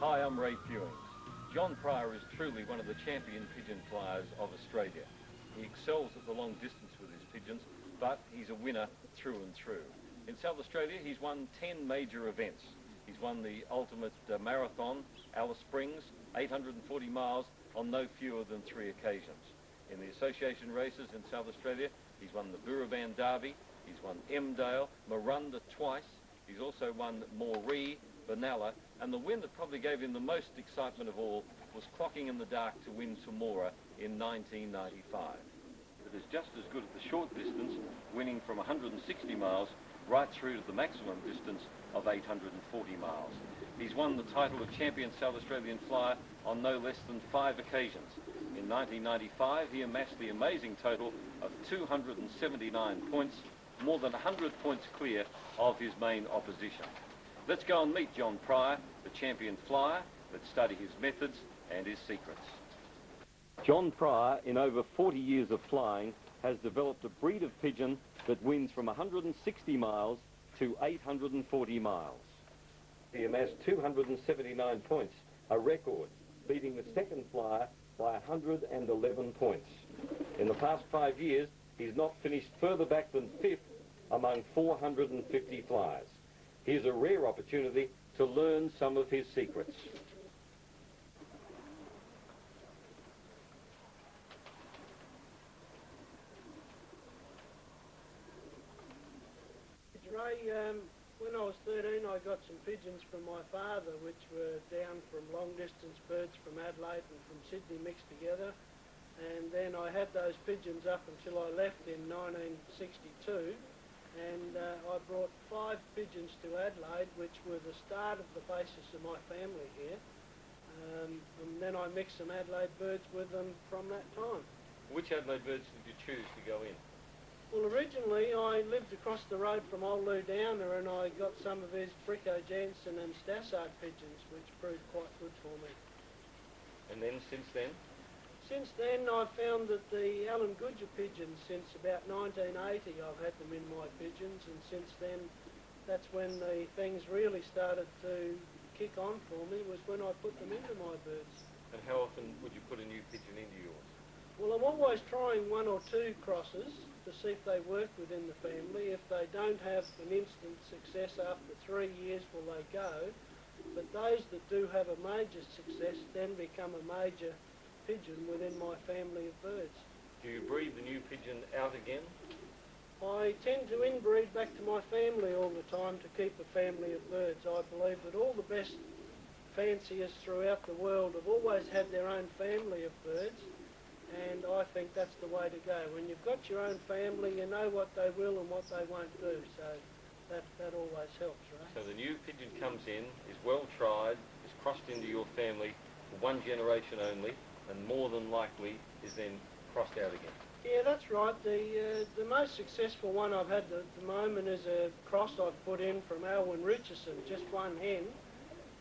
Hi, I'm Ray Fewings. John Pryor is truly one of the champion pigeon flyers of Australia. He excels at the long distance with his pigeons, but he's a winner through and through. In South Australia, he's won 10 major events. He's won the ultimate marathon, Alice Springs, 840 miles on no fewer than 3 occasions. In the association races in South Australia, he's won the Buriban Derby, he's won Emdale, Marunda twice, he's also won Moree, Benalla, and the win that probably gave him the most excitement of all was clocking in the dark to win Temora in 1995. It is just as good at the short distance, winning from 160 miles right through to the maximum distance of 840 miles. He's won the title of champion South Australian flyer on no less than 5 occasions. In 1995, he amassed the amazing total of 279 points, more than 100 points clear of his main opposition. Let's go and meet John Pryor, the champion flyer. Let's study his methods and his secrets. John Pryor, in over 40 years of flying, has developed a breed of pigeon that wins from 160 miles to 840 miles. He amassed 279 points, a record, beating the second flyer by 111 points. In the past 5 years, he's not finished further back than 5th among 450 flyers. Here's a rare opportunity to learn some of his secrets. Ray, when I was 13, I got some pigeons from my father, which were down from long-distance birds from Adelaide and from Sydney mixed together. And then I had those pigeons up until I left in 1962. And I brought 5 pigeons to Adelaide, which were the start of the basis of my family here. And then I mixed some Adelaide birds with them from that time. Which Adelaide birds did you choose to go in? Well, originally I lived across the road from old Lou Downer, and I got some of his Fricko Jansen and Stassard pigeons, which proved quite good for me. And then, since then? Since then, I've found that the Alan Goodger pigeons, since about 1980, I've had them in my pigeons, and since then, that's when the things really started to kick on for me, was when I put them into my birds. And how often would you put a new pigeon into yours? Well, I'm always trying 1 or 2 crosses to see if they work within the family. If they don't have an instant success after 3 years, well, they go. But those that do have a major success then become a major pigeon within my family of birds. Do you breed the new pigeon out again? I tend to inbreed back to my family all the time to keep a family of birds. I believe that all the best fanciers throughout the world have always had their own family of birds, and I think that's the way to go. When you've got your own family, you know what they will and what they won't do, so that always helps, right? So the new pigeon comes in, is well tried, is crossed into your family for 1 generation only, and more than likely is then crossed out again. Yeah, that's right. The most successful one I've had at the moment is a cross I've put in from Alwyn Richardson, just 1 hen,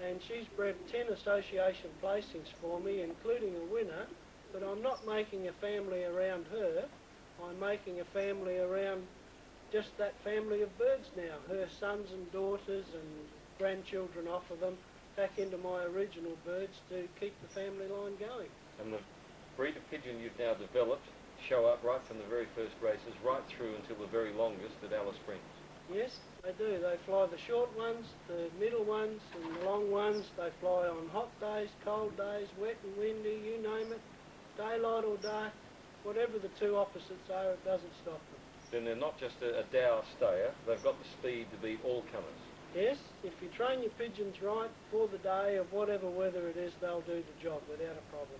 and she's bred 10 association placings for me, including a winner, but I'm not making a family around her. I'm making a family around just that family of birds now, her sons and daughters and grandchildren off of them, back into my original birds to keep the family line going. And the breed of pigeon you've now developed show up right from the very first races, right through until the very longest at Alice Springs. Yes, they do. They fly the short ones, the middle ones and the long ones. They fly on hot days, cold days, wet and windy, you name it, daylight or dark. Whatever the 2 opposites are, it doesn't stop them. Then they're not just a dour stayer, they've got the speed to be all comers. Yes, if you train your pigeons right for the day of whatever weather it is, they'll do the job without a problem.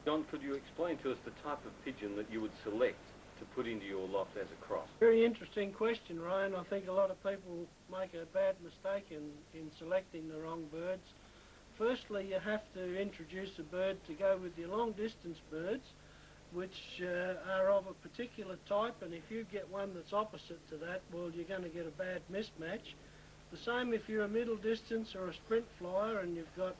John, could you explain to us the type of pigeon that you would select to put into your loft as a cross? Very interesting question, Ryan. I think a lot of people make a bad mistake in selecting the wrong birds. Firstly, you have to introduce a bird to go with your long-distance birds, which are of a particular type, and if you get one that's opposite to that, well, you're going to get a bad mismatch. The same if you're a middle distance or a sprint flyer and you've got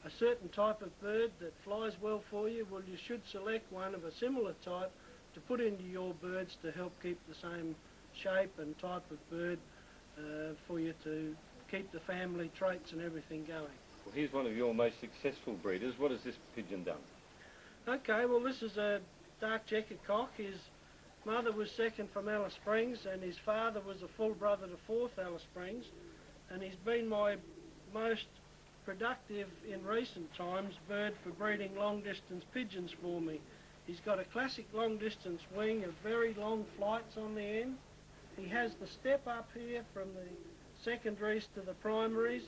a certain type of bird that flies well for you, well, you should select one of a similar type to put into your birds to help keep the same shape and type of bird for you to keep the family traits and everything going. Well, here's one of your most successful breeders. What has this pigeon done? Okay, well this is a dark checkered cock. His mother was second from Alice Springs and his father was a full brother to fourth Alice Springs, and he's been my most productive in recent times bird for breeding long distance pigeons for me. He's got a classic long distance wing of very long flights on the end. He has the step up here from the secondaries to the primaries.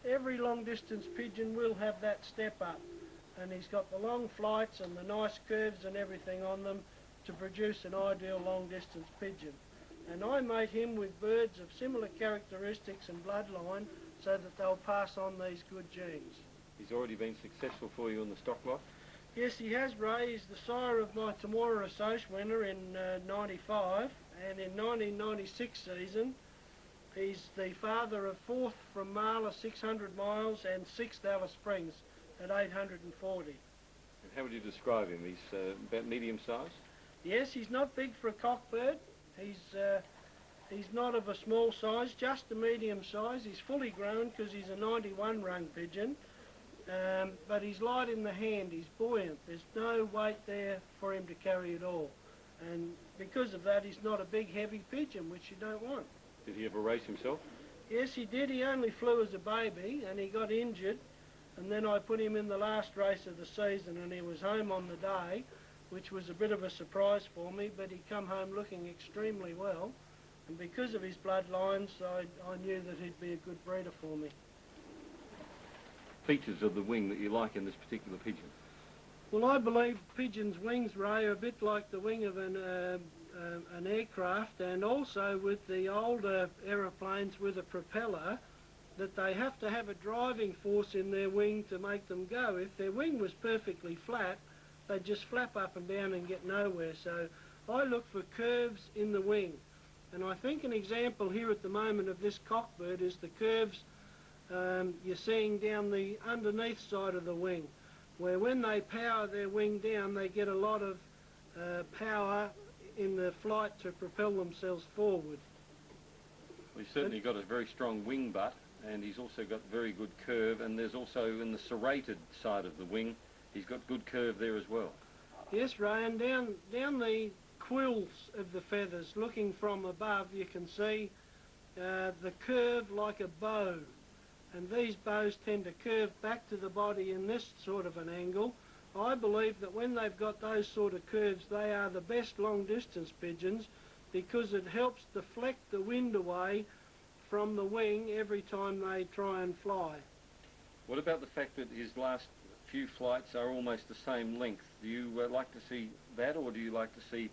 Every long distance pigeon will have that step up, and he's got the long flights and the nice curves and everything on them to produce an ideal long distance pigeon. And I mate him with birds of similar characteristics and bloodline so that they'll pass on these good genes. He's already been successful for you in the stock lot? Yes, he has, Ray. He's the sire of my Tamora Assoc winner in 95, and in 1996 season he's the father of fourth from Marla 600 miles and sixth Alice Springs at 840. And how would you describe him? He's about medium size? Yes, he's not big for a cockbird. He's not of a small size, just a medium size. He's fully grown because he's a 91 rung pigeon, but he's light in the hand, he's buoyant. There's no weight there for him to carry at all. And because of that, he's not a big heavy pigeon, which you don't want. Did he ever race himself? Yes, he did. He only flew as a baby and he got injured, and then I put him in the last race of the season and he was home on the day, which was a bit of a surprise for me, but he come home looking extremely well, and because of his bloodlines I knew that he'd be a good breeder for me. Features of the wing that you like in this particular pigeon? Well, I believe pigeons' wings, Ray, are a bit like the wing of an aircraft, and also with the older aeroplanes with a propeller, that they have to have a driving force in their wing to make them go. If their wing was perfectly flat, they'd just flap up and down and get nowhere. So I look for curves in the wing. And I think an example here at the moment of this cockbird is the curves you're seeing down the underneath side of the wing, where when they power their wing down, they get a lot of power in the flight to propel themselves forward. Well, he's certainly got a very strong wing butt, and he's also got very good curve, and there's also in the serrated side of the wing, he's got good curve there as well. Yes, Ray, and down the quills of the feathers, looking from above, you can see the curve like a bow, and these bows tend to curve back to the body in this sort of an angle. I believe that when they've got those sort of curves, they are the best long distance pigeons, because it helps deflect the wind away from the wing every time they try and fly. What about the fact that his last few flights are almost the same length? Do you like to see that, or do you like to see